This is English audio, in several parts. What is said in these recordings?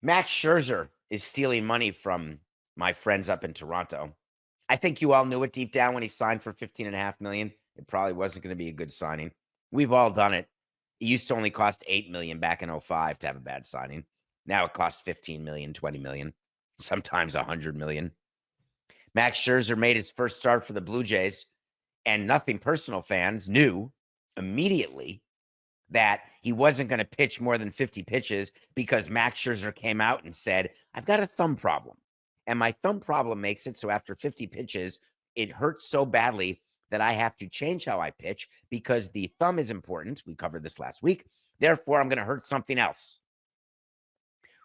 Max Scherzer is stealing money from my friends up in Toronto. I think you all knew it deep down when he signed for 15.5 million. It probably wasn't going to be a good signing. We've all done it. It used to only cost 8 million back in '05 to have a bad signing. Now it costs 15 million, 20 million, sometimes 100 million. Max Scherzer made his first start for the Blue Jays, and Nothing Personal fans knew immediately that he wasn't going to pitch more than 50 pitches because Max Scherzer came out and said, I've got a thumb problem. And my thumb problem makes it so after 50 pitches, it hurts so badly that I have to change how I pitch because the thumb is important. We covered this last week. Therefore, I'm going to hurt something else.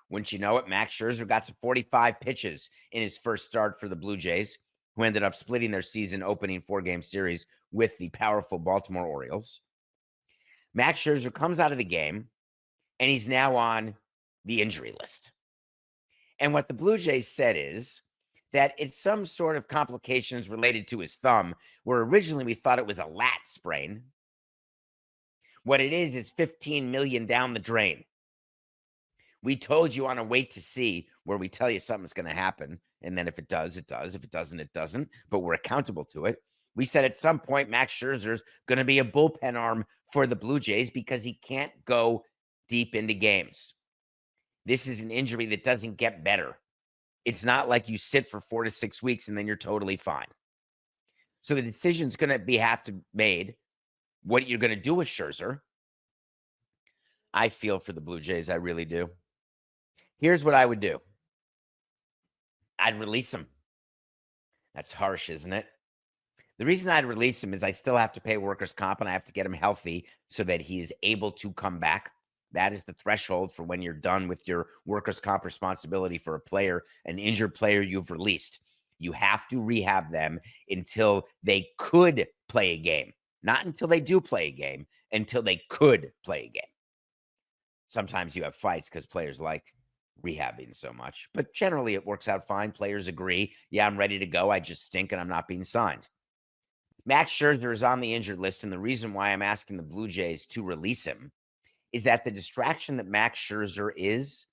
Wouldn't you know it, Max Scherzer got to 45 pitches in his first start for the Blue Jays, who ended up splitting their season opening 4-game series with the powerful Baltimore Orioles. Max Scherzer comes out of the game, and he's now on the injury list. And what the Blue Jays said is that it's some sort of complications related to his thumb, where originally we thought it was a lat sprain. What it is 15 million down the drain. We told you on a wait to see where we tell you something's going to happen. And then if it does, it does. If it doesn't, it doesn't. But we're accountable to it. We said at some point, Max Scherzer's going to be a bullpen arm for the Blue Jays because he can't go deep into games. This is an injury that doesn't get better. It's not like you sit for 4 to 6 weeks and then you're totally fine. So the decision's going to have to be made what you're going to do with Scherzer. I feel for the Blue Jays. I really do. Here's what I would do. I'd release him. That's harsh, isn't it? The reason I'd release him is I still have to pay workers' comp and I have to get him healthy so that he is able to come back. That is the threshold for when you're done with your workers' comp responsibility for a player, an injured player you've released. You have to rehab them until they could play a game, not until they do play a game, until they could play a game. Sometimes you have fights because players like rehabbing so much, but generally it works out fine. Players agree. Yeah, I'm ready to go. I just stink and I'm not being signed. Max Scherzer is on the injured list, and the reason why I'm asking the Blue Jays to release him is that the distraction that Max Scherzer is,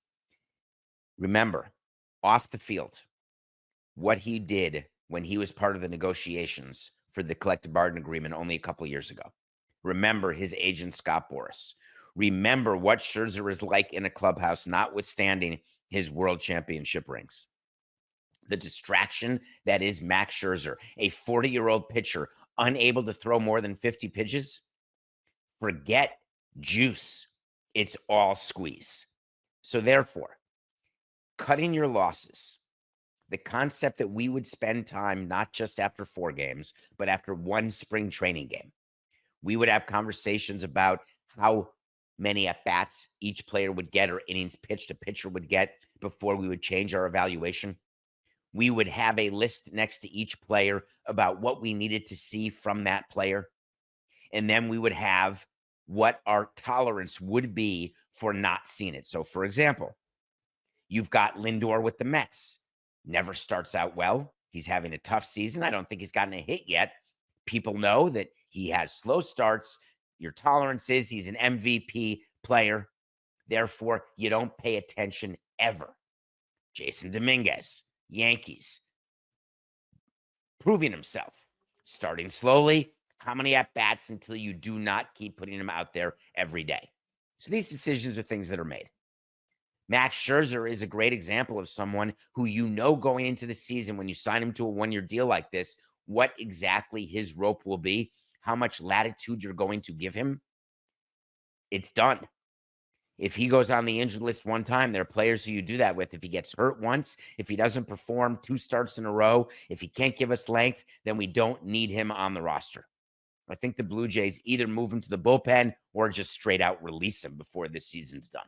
remember, off the field, what he did when he was part of the negotiations for the collective bargaining agreement only a couple years ago. Remember his agent, Scott Boras. Remember what Scherzer is like in a clubhouse, notwithstanding his world championship rings. The distraction that is Max Scherzer, a 40-year-old pitcher, unable to throw more than 50 pitches. Forget juice. It's all squeeze. So therefore, cutting your losses, the concept that we would spend time not just after 4 games, but after 1 spring training game. We would have conversations about how many at-bats each player would get or innings pitched a pitcher would get before we would change our evaluation. We would have a list next to each player about what we needed to see from that player. And then we would have what our tolerance would be for not seeing it. So, for example, you've got Lindor with the Mets. Never starts out well. He's having a tough season. I don't think he's gotten a hit yet. People know that he has slow starts. Your tolerance is he's an MVP player. Therefore, you don't pay attention ever. Jason Dominguez, Yankees, proving himself, starting slowly. How many at-bats until you do not keep putting him out there every day? So these decisions are things that are made. Max Scherzer is a great example of someone who you know going into the season when you sign him to a 1-year deal like this, what exactly his rope will be, how much latitude you're going to give him. It's done. If he goes on the injured list one time, there are players who you do that with. If he gets hurt once, if he doesn't perform 2 starts in a row, if he can't give us length, then we don't need him on the roster. I think the Blue Jays either move him to the bullpen or just straight out release him before this season's done.